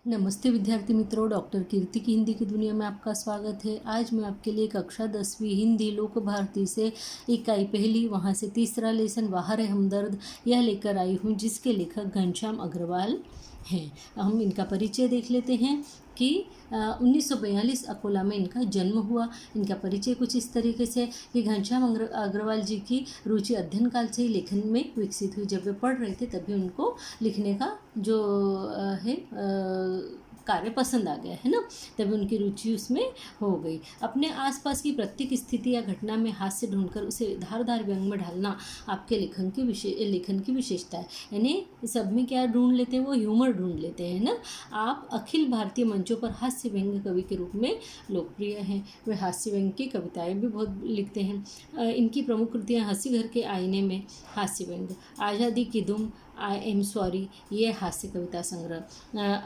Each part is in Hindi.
नमस्ते विद्यार्थी मित्रों, डॉक्टर कीर्ति की हिंदी की दुनिया में आपका स्वागत है। आज मैं आपके लिए कक्षा 10वीं हिंदी लोक भारती से इकाई पहली वहाँ से तीसरा लेसन बाहर है हमदर्द यह लेकर आई हूँ, जिसके लेखक घनश्याम अग्रवाल हैं। हम इनका परिचय देख लेते हैं कि 1942 अकोला में इनका जन्म हुआ। इनका परिचय कुछ इस तरीके से कि घनश्याम अग्रवाल जी की रुचि अध्ययन काल से ही लेखन में विकसित हुई। जब वे पढ़ रहे थे तभी उनको लिखने का जो है कार्य पसंद आ गया है ना, तभी उनकी रुचि उसमें हो गई। अपने आसपास की प्रत्येक स्थिति या घटना में हास्य ढूंढकर उसे धारदार व्यंग में ढालना आपके लेखन की विशेषता है। यानी सब में क्या ढूंढ लेते हैं, वो ह्यूमर ढूंढ लेते हैं ना। आप अखिल भारतीय मंचों पर हास्य व्यंग कवि के रूप में लोकप्रिय हैं। वे हास्य व्यंग की कविताएं भी बहुत लिखते हैं। इनकी प्रमुख कृतियाँ हंसी घर के आईने में हास्य व्यंग, आज़ादी की दुम, आई एम सॉरी ये हास्य कविता संग्रह,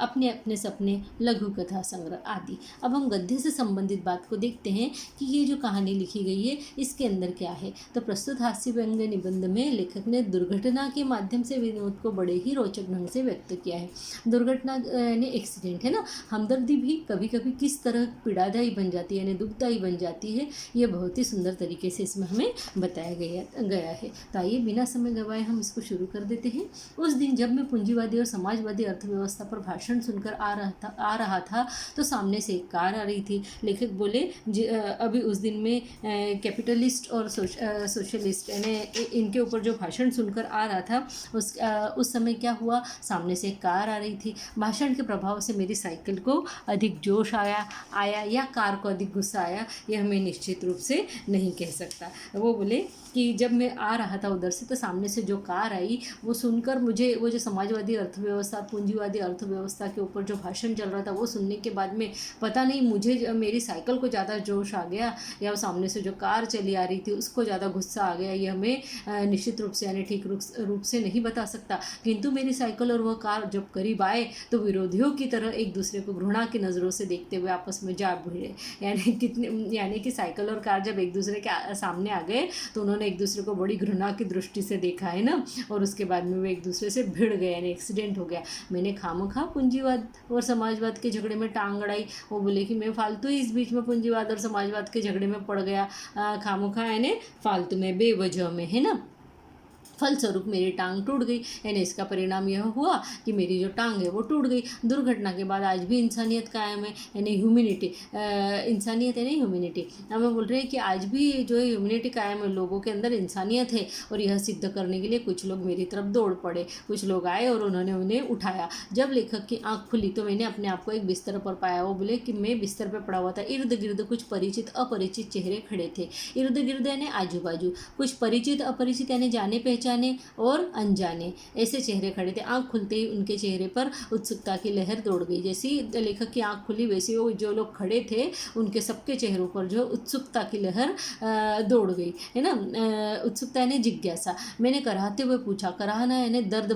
अपने अपने सपने लघु कथा संग्रह आदि। अब हम गद्य से संबंधित बात को देखते हैं कि ये जो कहानी लिखी गई है इसके अंदर क्या है। तो प्रस्तुत हास्य व्यंग निबंध में लेखक ने दुर्घटना के माध्यम से विनोद को बड़े ही रोचक ढंग से व्यक्त किया है। दुर्घटना यानी एक्सीडेंट है ना, हमदर्दी भी कभी कभी किस तरह पीड़ादायी बन जाती है, यानी दुखदायी बन जाती है, ये बहुत ही सुंदर तरीके से इसमें हमें बताया गया है। तो आइए बिना समय गवाए हम इसको शुरू कर देते हैं। उस दिन जब मैं पूंजीवादी और समाजवादी अर्थव्यवस्था पर भाषण सुनकर आ रहा था तो सामने से एक कार आ रही थी। लेखक बोले अभी उस दिन में कैपिटलिस्ट और सोशलिस्ट यानी इनके ऊपर जो भाषण सुनकर आ रहा था उस समय क्या हुआ, सामने से एक कार आ रही थी। भाषण के प्रभाव से मेरी साइकिल को अधिक जोश आया या कार को अधिक गुस्सा आया, यह मैं निश्चित रूप से नहीं कह सकता। वो बोले कि जब मैं आ रहा था उधर से तो सामने से जो कार आई वो सुनकर मुझे वो जो समाजवादी अर्थव्यवस्था पूंजीवादी अर्थव्यवस्था के ऊपर जो भाषण चल रहा था वो सुनने के बाद में पता नहीं मुझे मेरी साइकिल को ज़्यादा जोश आ गया या वो सामने से जो कार चली आ रही थी उसको ज़्यादा गुस्सा आ गया, यह मैं निश्चित रूप से यानी ठीक रूप से नहीं बता सकता। किंतु मेरी साइकिल और वह कार जब करीब आए तो विरोधियों की तरह एक दूसरे को घृणा की नज़रों से देखते हुए आपस में जा भिड़े। यानी कि साइकिल और कार जब एक दूसरे के सामने आ गए तो उन्होंने एक दूसरे को बड़ी घृणा की दृष्टि से देखा है ना, और उसके बाद में वे एक दूसरे से भिड़ गए यानी एक्सीडेंट हो गया। मैंने खामखा पूंजीवाद और समाजवाद के झगड़े में टांग अड़ाई। वो बोले कि मैं फालतू ही इस बीच में पूंजीवाद और समाजवाद के झगड़े में पड़ गया, खामखा यानी फालतू में बेवजह में, है ना। फलस्वरूप मेरी टांग टूट गई, यानी इसका परिणाम यह हुआ कि मेरी जो टांग है वो टूट गई। दुर्घटना के बाद आज भी इंसानियत कायम है, यानी ह्यूमैनिटी, इंसानियत यानी ह्यूमैनिटी। हमें बोल रहे हैं कि आज भी जो है ह्यूमैनिटी कायम है, लोगों के अंदर इंसानियत है। और यह सिद्ध करने के लिए कुछ लोग मेरी तरफ दौड़ पड़े, कुछ लोग आए और उन्होंने उन्हें उठाया। जब लेखक की आँख खुली तो मैंने अपने आप को एक बिस्तर पर पाया। वो बोले कि मैं बिस्तर पर पड़ा हुआ था, इर्द गिर्द कुछ परिचित अपरिचित चेहरे खड़े थे। इर्द गिर्द यानी आजू बाजू, कुछ परिचित अपरिचित यानी जाने पहचाने और अनजाने ऐसे चेहरे खड़े थे। आंख खुलते ही उनके चेहरे पर उत्सुकता की लहर दौड़ गई। जैसी लेखक की आंख खुली वैसे वो जो लोग खड़े थे उनके सबके चेहरों पर जो उत्सुकता की लहर दौड़ गई, है ना। उत्सुकता यानी जिज्ञासा। मैंने कराहते हुए पूछा, कराहना यानी दर्द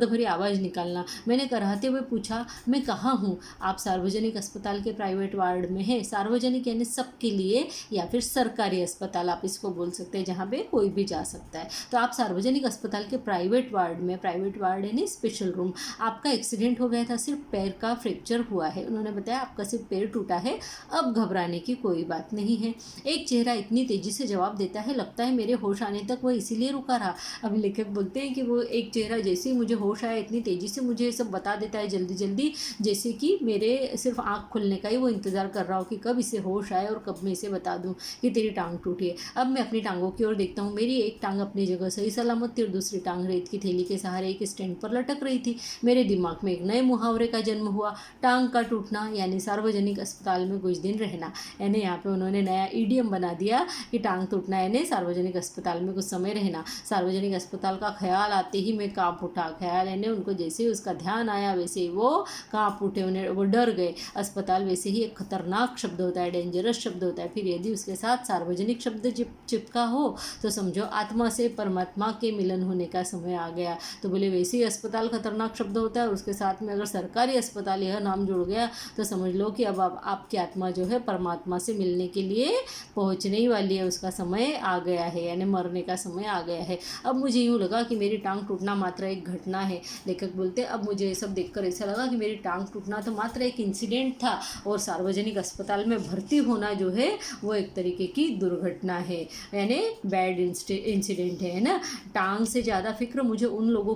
भरी आवाज़ निकालना। मैंने कराहते हुए पूछा, मैं कहाँ हूँ? आप सार्वजनिक अस्पताल के प्राइवेट वार्ड में हैं। सार्वजनिक यानी सबके लिए या फिर सरकारी अस्पताल आप इसको बोल सकते हैं, जहाँ पे कोई भी जा सकता है। तो आप सार्वजनिक अस्पताल के प्राइवेट वार्ड में, प्राइवेट वार्ड यानी स्पेशल रूम। आपका एक्सीडेंट हो गया था, सिर्फ पैर का फ्रैक्चर हुआ है। उन्होंने बताया आपका सिर्फ पैर टूटा है, अब घबराने की कोई बात नहीं है। एक चेहरा इतनी तेजी से जवाब देता है, लगता है मेरे होश आने तक वह इसीलिए रुका रहा। अब लेखक बोलते हैं कि वो एक चेहरा जैसे मुझे होश आया इतनी तेज़ी से मुझे सब बता देता है जल्दी जल्दी, जैसे कि मेरे सिर्फ आँख खुलने का ही वो इंतज़ार कर रहा हो कि कब इसे होश आए और कब मैं इसे बता दूं कि तेरी टांग टूटी है। अब मैं अपनी टांगों की ओर देखता हूँ। मेरी एक टांग अपनी जगह सही सलामत थी और दूसरी टांग रेत की थैली के सहारे एक स्टैंड पर लटक रही थी। मेरे दिमाग में एक नए मुहावरे का जन्म हुआ, टांग का टूटना यानी सार्वजनिक अस्पताल में कुछ दिन रहना। यानी यहाँ पे उन्होंने नया ईडियम बना दिया कि टांग टूटना यानी सार्वजनिक अस्पताल में कुछ समय रहना। सार्वजनिक अस्पताल का ख्याल आते ही मैं कांप उठा। ख्याल यानी उनको जैसे ही उसका ध्यान आया वैसे ही वो कांप उठे, उन्हें वो डर गए। अस्पताल वैसे ही एक खतरनाक शब्द होता है, डेंजरस शब्द होता है। फिर यदि उसके साथ सार्वजनिक शब्द चिपका हो तो समझो आत्मा से परमात्मा के मिलन होने का समय आ गया। तो बोले वैसे ही अस्पताल खतरनाक शब्द होता है और उसके साथ में अगर सरकारी अस्पताल यह नाम जुड़ गया तो समझ लो कि अब आपकी आत्मा जो है परमात्मा से मिलने के लिए पहुंचने ही वाली है, उसका समय आ गया है, यानी मरने का समय आ गया है। अब मुझे यूँ लगा कि मेरी टांग टूटना मात्र एक एक घटना है। लेखक बोलते अब मुझे ये सब देखकर ऐसा लगा कि मेरी टांग टूटना तो मात्र एक इंसिडेंट था और सार्वजनिक अस्पताल में भर्ती होना जो है वो एक तरीके की दुर्घटना है, यानी बैड इंसिडेंट है ना। टांग से ज़्यादा फिक्र मुझे उन लोगों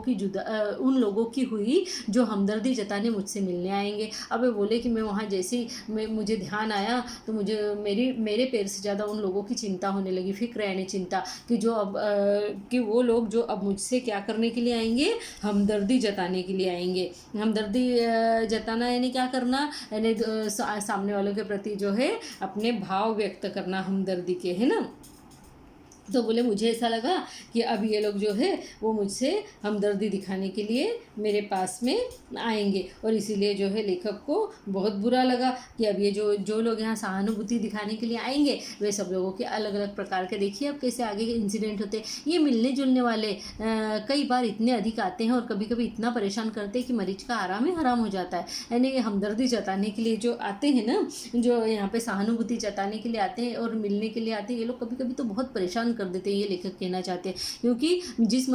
की हुई जो हमदर्दी जताने मुझसे मिलने आएंगे। अब वे बोले कि मैं वहाँ जैसे ही मुझे ध्यान आया तो मुझे मेरे पैर से ज़्यादा उन लोगों की चिंता होने लगी, फिक्र यानी चिंता कि कि वो लोग जो अब मुझसे क्या करने के लिए आएंगे, हमदर्दी जताने के लिए आएंगे। हमदर्दी जताना यानी क्या करना, यानी सामने वालों के प्रति जो है अपने भाव व्यक्त करना हमदर्दी के, है ना। तो बोले मुझे ऐसा लगा कि अब ये लोग जो है वो मुझसे हमदर्दी दिखाने के लिए मेरे पास में आएंगे, और इसीलिए जो है लेखक को बहुत बुरा लगा कि अब ये जो लोग यहाँ सहानुभूति दिखाने के लिए आएंगे वे सब लोगों के अलग अलग प्रकार के, देखिए अब कैसे आगे के इंसिडेंट होते हैं। ये मिलने जुलने वाले कई बार इतने अधिक आते हैं और कभी कभी इतना परेशान करते हैं कि मरीज का आराम ही हराम हो जाता है। यानी हमदर्दी जताने के लिए जो आते हैं ना, जो यहाँ पे सहानुभूति जताने के लिए आते हैं और मिलने के लिए आते हैं, ये लोग कभी कभी तो बहुत परेशान कर देते हैं, ये लेखक कहना चाहते हैं। क्योंकि जिसकी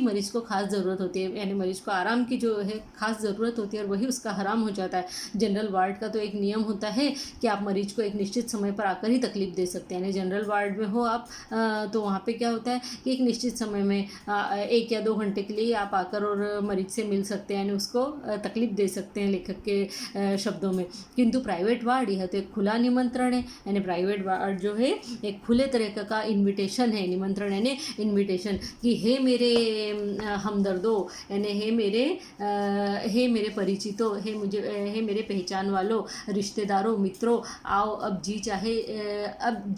मरीज को खास ज़रूरत होती है, यानी मरीज को आराम की जो है खास ज़रूरत होती है और वही उसका हराम हो जाता है। जनरल वार्ड का तो एक नियम होता है कि आप मरीज को एक निश्चित समय पर आकर ही तकलीफ दे सकते हैं। यानी जनरल वार्ड में हो आप तो वहाँ पे क्या होता है कि एक निश्चित समय में 1 या 2 घंटे के लिए आप आकर और मरीज से मिल सकते हैं, यानी उसको तकलीफ दे सकते हैं लेखक के शब्दों में। किंतु प्राइवेट वार्ड यह तो एक खुला निमंत्रण है, यानी प्राइवेट वार्ड जो है एक खुले तरह का इन्विटेशन है, निमंत्रण यानी इन्विटेशन कि हे मेरे हमदर्दों, यानी हे मेरे परिचितों, हे मेरे पहचान वालों, रिश्तेदारों, मित्रों, आओ अब अब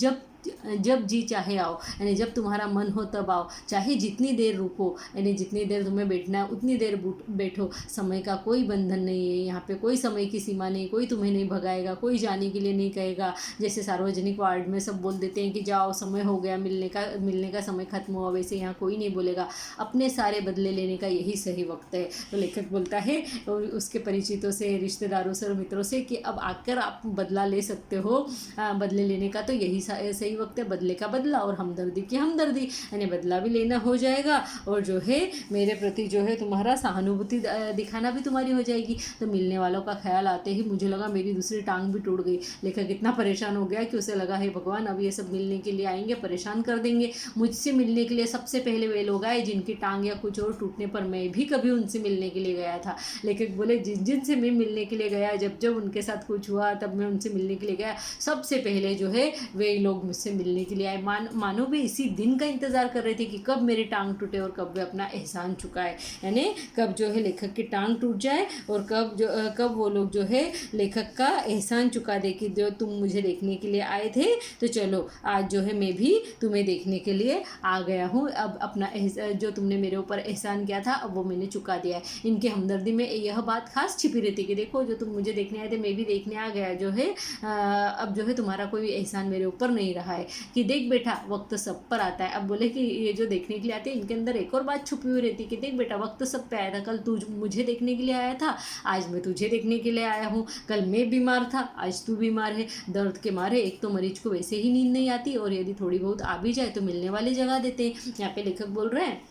जब जी चाहे आओ, यानी जब तुम्हारा मन हो तब आओ, चाहे जितनी देर रुको, यानी जितनी देर तुम्हें बैठना है उतनी देर बैठो। समय का कोई बंधन नहीं है, यहाँ पे कोई समय की सीमा नहीं, कोई तुम्हें नहीं भगाएगा, कोई जाने के लिए नहीं कहेगा। जैसे सार्वजनिक वार्ड में सब बोल देते हैं कि जाओ समय हो गया, मिलने का समय खत्म हुआ, वैसे यहाँ कोई नहीं बोलेगा। अपने सारे बदले लेने का यही सही वक्त है। तो लेखक बोलता है उसके परिचितों से, रिश्तेदारों से और मित्रों से कि अब आकर आप बदला ले सकते हो, बदले लेने का तो यही सही वक्त है, बदले का बदला और हमदर्दी की हमदर्दी, यानी बदला भी लेना हो जाएगा और जो है मेरे प्रति जो है तुम्हारा सहानुभूति दिखाना भी तुम्हारी हो जाएगी। तो मिलने वालों का ख्याल आते ही मुझे लगा मेरी दूसरी टांग भी टूट गई। लेखक इतना परेशान हो गया कि उसे लगा हे भगवान अब ये सब मिलने के लिए आएंगे, परेशान कर देंगे। मुझसे मिलने के लिए सबसे पहले वे लोग आए जिनकी टांग या कुछ और टूटने पर मैं भी कभी उनसे मिलने के लिए गया था। लेखक बोले जिनसे मैं मिलने के लिए गया, जब उनके साथ कुछ हुआ तब मैं उनसे मिलने के लिए गया, सबसे पहले जो है वे लोग मुझसे मिलने के लिए आए। मानो भी इसी दिन का इंतजार कर रहे थे कि कब मेरी टांग टूटे और कब वे अपना एहसान चुकाए, यानी कब जो है लेखक की टांग टूट जाए और कब वो लोग जो है लेखक का एहसान चुका दे कि जो तुम मुझे देखने के लिए आए थे तो चलो आज जो है मैं भी तुम्हें देखने के लिए आ गया हूँ, अब अपना जो तुमने मेरे ऊपर एहसान किया था अब वो मैंने चुका दिया है। इनकी हमदर्दी में यह बात खास छिपी रहती कि देखो जो तुम मुझे देखने आए थे मैं भी देखने आ गया, जो है अब जो है तुम्हारा कोई एहसान मेरे ऊपर नहीं रहा है कि देख बेटा वक्त सब पर आता है। अब बोले कि ये जो देखने के लिए आते हैं इनके अंदर एक और बात छुपी हुई रहती कि देख बेटा वक्त सब पे आया था, कल तू मुझे देखने के लिए आया था, आज मैं तुझे देखने के लिए आया हूँ, कल मैं बीमार था आज तू बीमार है। दर्द के मारे एक तो मरीज को वैसे ही नींद नहीं आती और यदि थोड़ी बहुत आ भी जाए तो मिलने वाली जगह देते हैं। यहाँ पे लेखक बोल रहे हैं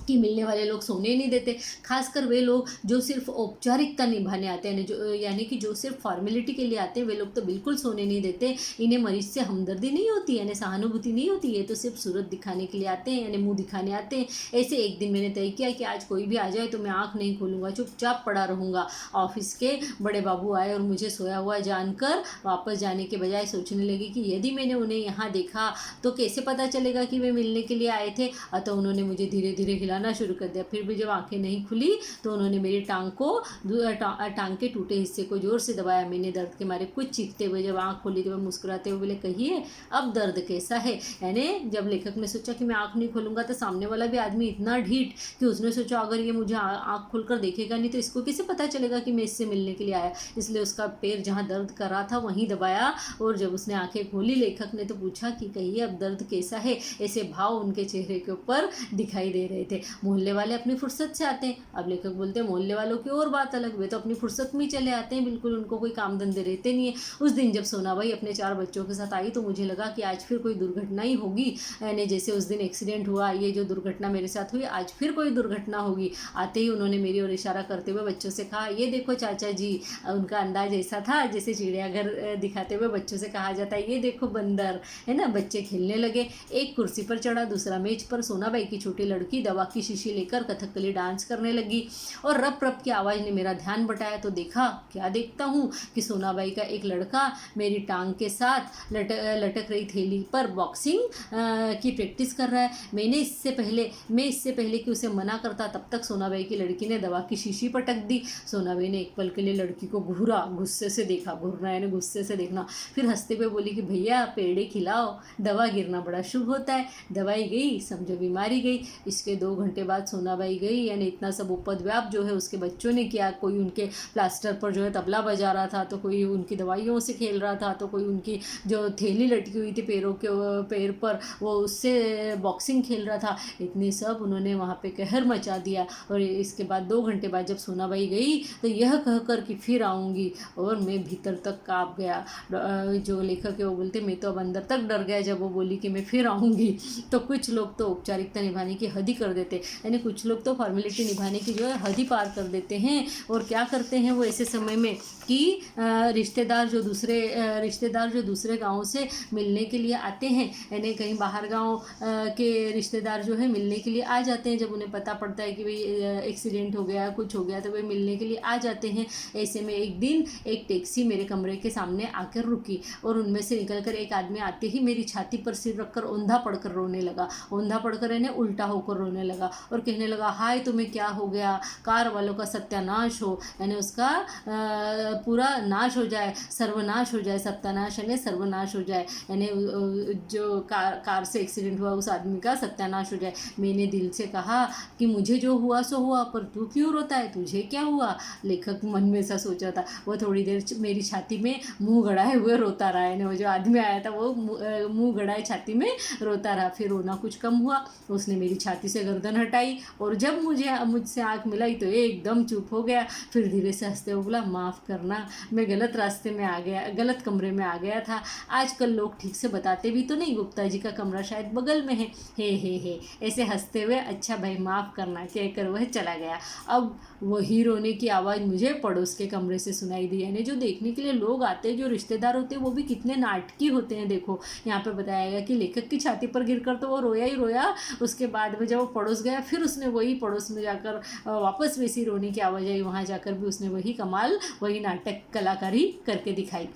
कि मिलने वाले लोग सोने नहीं देते, खासकर वे लोग जो सिर्फ औपचारिकता निभाने आते हैं, यानी कि जो सिर्फ फॉर्मेलिटी के लिए आते हैं, वे लोग तो बिल्कुल सोने नहीं देते। इन्हें मरीज से हमदर्दी नहीं होती, यानी सहानुभूति नहीं होती है, तो सिर्फ सूरत दिखाने के लिए आते हैं, यानी मुंह दिखाने आते हैं। ऐसे एक दिन मैंने तय किया कि आज कोई भी आ जाए तो मैं आँख नहीं खोलूँगा, चुपचाप पड़ा रहूँगा। ऑफिस के बड़े बाबू आए और मुझे सोया हुआ जानकर वापस जाने के बजाय सोचने लगी कि यदि मैंने उन्हें यहाँ देखा तो कैसे पता चलेगा कि वे मिलने के लिए आए थे। अतः उन्होंने मुझे धीरे धीरे हिलाना शुरू कर दिया। फिर भी जब आंखें नहीं खुली तो उन्होंने मेरी टांग के टूटे हिस्से को जोर से दबाया। मैंने दर्द के मारे कुछ चीखते हुए जब आंख खोली तो वह मुस्कुराते हुए बोले कहिए अब दर्द कैसा है। यानी जब लेखक ने सोचा कि मैं आंख नहीं खोलूंगा तो सामने वाला भी आदमी इतना ढीठ कि उसने सोचा अगर ये मुझे आंख खोलकर देखेगा नहीं तो इसको कैसे पता चलेगा कि मैं इससे मिलने के लिए आया। इसलिए उसका पैर जहाँ दर्द कर रहा था वहीं दबाया और जब उसने आंखें खोली लेखक ने तो पूछा कि कहिए अब दर्द कैसा है। ऐसे भाव उनके चेहरे के ऊपर दिखाई दे रहे थे। मोहल्ले वाले अपनी फुर्सत से आते हैं। अब लेखक बोलते हैं मोहल्ले वालों की और बात अलग, वे तो अपनी फुर्सत में चले आते हैं, बिल्कुल उनको कोई काम धंधे रहते नहीं है। उस दिन जब सोनाबाई अपने 4 बच्चों के साथ आई तो मुझे लगा कि आज फिर कोई दुर्घटना ही होगी, यानी जैसे उस दिन एक्सीडेंट हुआ, ये जो दुर्घटना मेरे साथ हुई, आज फिर कोई दुर्घटना होगी। आते ही उन्होंने मेरी ओर इशारा करते हुए बच्चों से कहा, ये देखो चाचा जी। उनका अंदाज ऐसा था जैसे चिड़ियाघर दिखाते हुए बच्चों से कहा जाता है, ये देखो बंदर, है ना। बच्चे खेलने लगे, एक कुर्सी पर चढ़ा, दूसरा मेज पर। सोनाबाई की छोटी लड़की दवा की शीशी लेकर कथकली डांस करने लगी और रप रप की आवाज़ ने मेरा ध्यान बटाया तो देखा, क्या देखता हूँ कि सोनाबाई का एक लड़का मेरी टांग के साथ लटक रही थैली पर बॉक्सिंग की प्रैक्टिस कर रहा है। मैं इससे पहले कि उसे मना करता तब तक सोनाबाई की लड़की ने दवा की शीशी पटक दी। सोनाबाई ने एक पल के लिए लड़की को घूरा, गुस्से से देखा, घूरना यानी गुस्से से देखना, फिर हंसते हुए बोली कि भैया पेड़े खिलाओ, दवा गिरना बड़ा शुभ होता है। दवाई गई, समझो बीमारी गई। इसके 2 घंटे बाद सोनाबाई गई, यानी इतना सब उपद्व्याप जो है उसके बच्चों ने किया। कोई उनके प्लास्टर पर जो है तबला बजा रहा था, तो कोई उनकी दवाइयों से खेल रहा था, तो कोई उनकी जो थैली लटकी हुई थी पैर पर वो उससे बॉक्सिंग खेल रहा था। इतने सब उन्होंने वहाँ पे कहर मचा दिया। और इसके बाद 2 घंटे बाद जब सोनाबाई गई तो यह कहकर कि फिर आऊँगी, और मैं भीतर तक काँप गया। जो लेखक है वो बोलते मैं तो अब अंदर तक डर गया जब वो बोली कि मैं फिर आऊँगी। तो कुछ लोग तो औपचारिकता निभाने की हद ही कर देते, यानी कुछ लोग तो फॉर्मेलिटी निभाने की जो है हद ही पार कर देते हैं। और क्या करते हैं वो ऐसे समय में कि रिश्तेदार जो दूसरे गाँव से मिलने के लिए आते हैं, यानी कहीं बाहर गाँव के रिश्तेदार जो है मिलने के लिए आ जाते हैं। जब उन्हें पता पड़ता है कि भाई एक्सीडेंट हो गया, कुछ हो गया, तो वे मिलने के लिए आ जाते हैं। ऐसे में एक दिन एक टैक्सी मेरे कमरे के सामने आकर रुकी और उनमें से निकलकर एक आदमी आते ही मेरी छाती पर सिर रखकर औंधा पड़कर रोने लगा। औंधा पड़कर यानी उल्टा होकर रोने लगा और कहने लगा, हाय तुम्हें क्या हो गया, कार वालों का सत्यानाश हो, यानी उसका पूरा नाश हो जाए, सर्वनाश हो जाए। सत्यानाश यानी सर्वनाश हो जाए, यानी जो कार से एक्सीडेंट हुआ उस आदमी का सत्यानाश हो जाए। मैंने दिल से कहा कि मुझे जो हुआ सो हुआ, पर तू क्यों रोता है, तुझे क्या हुआ। लेखक मन में ऐसा सोचा था। वो थोड़ी देर मेरी छाती में मुंह गड़ाए हुए रोता रहा, यानी वो जो आदमी आया था वो मुंह गड़ाए छाती में रोता रहा। फिर रोना कुछ कम हुआ, उसने मेरी छाती से गर्दन हटाई और जब मुझसे आंख मिलाई तो एकदम चुप हो गया। फिर धीरे से हंसते हुए बोला, माफ़ करना, मैं गलत रास्ते में आ गया, गलत कमरे में आ गया था। आजकल लोग ठीक से बताते भी तो नहीं, गुप्ता जी का कमरा शायद बगल में है। हे ऐसे हंसते हुए, अच्छा भाई माफ़ करना कहकर वह चला गया। अब वही रोने की आवाज़ मुझे पड़ोस के कमरे से सुनाई दी। यानी जो देखने के लिए लोग आते हैं, जो रिश्तेदार होते हैं, वो भी कितने नाटकी होते हैं। देखो यहाँ पे बताया गया कि लेखक की छाती पर गिरकर तो वो रोया ही रोया, उसके बाद में जब वो पड़ोस गया फिर उसने वही पड़ोस में जाकर वापस वैसी रोने की आवाज़ आई, वहाँ जाकर भी उसने वही कमाल, वही नाटक कलाकारी करके दिखाई।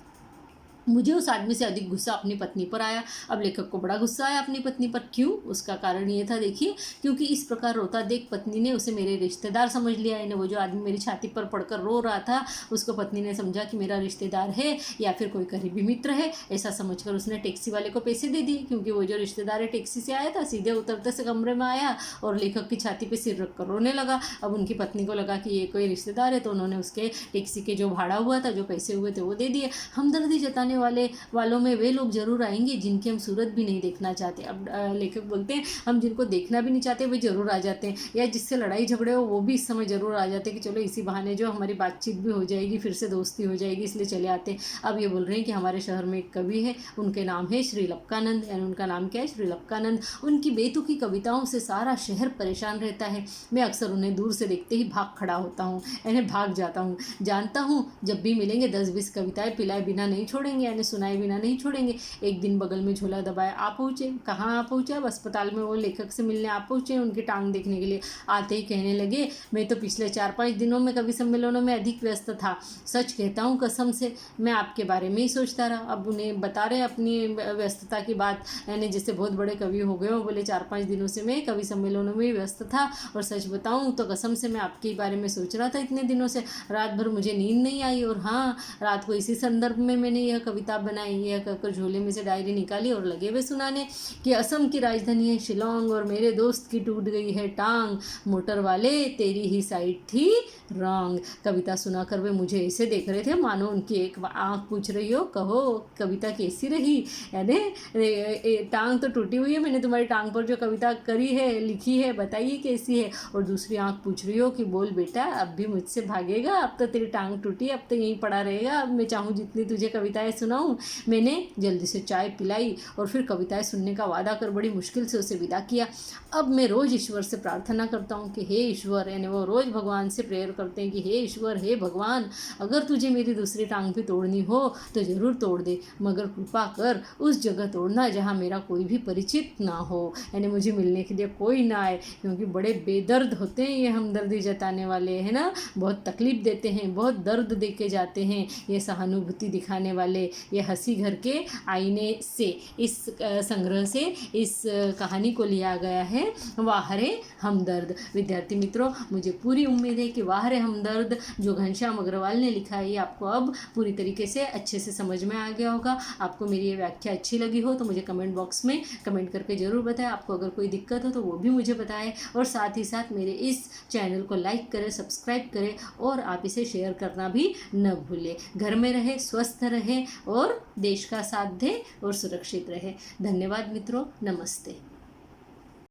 मुझे उस आदमी से अधिक गुस्सा अपनी पत्नी पर आया। अब लेखक को बड़ा गुस्सा आया अपनी पत्नी पर। क्यों? उसका कारण ये था, देखिए, क्योंकि इस प्रकार रोता देख पत्नी ने उसे मेरे रिश्तेदार समझ लिया। यानी वो जो आदमी मेरी छाती पर पड़कर रो रहा था, उसको पत्नी ने समझा कि मेरा रिश्तेदार है या फिर कोई करीबी मित्र है। ऐसा समझकर उसने टैक्सी वाले को पैसे दे दिए, क्योंकि वो जो रिश्तेदार है टैक्सी से आया था, सीधे उतरते से कमरे में आया और लेखक की छाती पर सिर रख कर रोने लगा। अब उनकी पत्नी को लगा कि ये कोई रिश्तेदार है, तो उन्होंने उसके टैक्सी के जो भाड़ा हुआ था, जो पैसे हुए थे, वो दे दिए। हमदर्दी जताने वालों में वे लोग जरूर आएंगे जिनकी हम सूरत भी नहीं देखना चाहते। अब लेखक बोलते हैं हम जिनको देखना भी नहीं चाहते वे जरूर आ जाते हैं, या जिससे लड़ाई झगड़े हो वो भी इस समय जरूर आ जाते हैं कि चलो इसी बहाने जो हमारी बातचीत भी हो जाएगी, फिर से दोस्ती हो जाएगी, इसलिए चले आते हैं। अब ये बोल रहे हैं कि हमारे शहर में एक कवि है, उनके नाम है श्री लपकानंद, यानी उनका नाम क्या है, श्री लपकानंद। उनकी बेतुकी कविताओं से सारा शहर परेशान रहता है। मैं अक्सर उन्हें दूर से देखते ही भाग खड़ा होता हूँ, यानी भाग जाता हूँ। जानता हूँ जब भी मिलेंगे 10-20 कविताएं पिलाए बिना नहीं छोड़ेंगे, यानी सुनाए बिना नहीं छोड़ेंगे। एक दिन बगल में झोला दबाए आ पहुँचे। कहाँ आ पहुँचे? अब अस्पताल में वो लेखक से मिलने आ पहुँचे, उनकी टांग देखने के लिए। आते ही कहने लगे, मैं तो पिछले 4-5 दिनों में कवि सम्मेलनों में अधिक व्यस्त था। सच कहता हूँ कसम से, मैं आपके बारे में ही सोचता रहा। अब उन्हें बता रहे अपनी व्यस्तता की बात, यानी जैसे बहुत बड़े कवि हो गए हो। बोले 4-5 दिनों से मैं कवि सम्मेलनों में ही व्यस्त था, और सच बताऊँ तो कसम से मैं आपके बारे में सोच रहा था इतने दिनों से। रात भर मुझे नींद नहीं आई, और हाँ, रात को इसी संदर्भ में मैंने यह कविता बनाई। यह कहकर झोले में से डायरी निकाली और लगे हुए सुनाने कि असम की राजधानी है शिलोंग और मेरे दोस्त की टूट गई है टांग, मोटर वाले तेरी ही साइड थी रॉन्ग। कविता सुनाकर वे मुझे ऐसे देख रहे थे मानो उनकी एक आंख पूछ रही हो, कहो कविता कैसी रही। यानी टांग तो टूटी हुई है, मैंने तुम्हारी टांग पर जो कविता करी है, लिखी है, बताइए कैसी है। और दूसरी आंख पूछ रही हो कि बोल बेटा अब भी मुझसे भागेगा, अब तो तेरी टांग टूटी, अब तो यहीं पड़ा रहेगा, अब मैं चाहूँ जितनी तुझे कविताएं सुनाऊँ। मैंने जल्दी से चाय पिलाई और फिर कविताएं सुनने का वादा कर बड़ी मुश्किल से उसे विदा किया। अब मैं रोज़ ईश्वर से प्रार्थना करता हूँ कि हे ईश्वर, यानी वो रोज़ भगवान से प्रेयर करते हैं कि हे ईश्वर, हे भगवान, अगर तुझे मेरी दूसरी टांग भी तोड़नी हो तो ज़रूर तोड़ दे, मगर कृपा कर उस जगह तोड़ना जहाँ मेरा कोई भी परिचित ना हो, यानी मुझे मिलने के लिए कोई ना आए, क्योंकि बड़े बेदर्द होते हैं ये हमदर्दी जताने वाले, है ना। बहुत तकलीफ़ देते हैं, बहुत दर्द दे के जाते हैं ये सहानुभूति दिखाने वाले। ये हंसी घर के आईने से इस संग्रह से इस कहानी को लिया गया है, वाह रे हमदर्द। विद्यार्थी मित्रों, मुझे पूरी उम्मीद है कि वाह रे हमदर्द जो घनश्याम अग्रवाल ने लिखा है ये आपको अब पूरी तरीके से अच्छे से समझ में आ गया होगा। आपको मेरी ये व्याख्या अच्छी लगी हो तो मुझे कमेंट बॉक्स में कमेंट करके ज़रूर बताएं। आपको अगर कोई दिक्कत हो तो वो भी मुझे बताएं, और साथ ही साथ मेरे इस चैनल को लाइक करें, सब्सक्राइब करें और आप इसे शेयर करना भी न भूलें। घर में रहे, स्वस्थ रहे और देश का साथ दें और सुरक्षित रहे। धन्यवाद मित्रों, नमस्ते।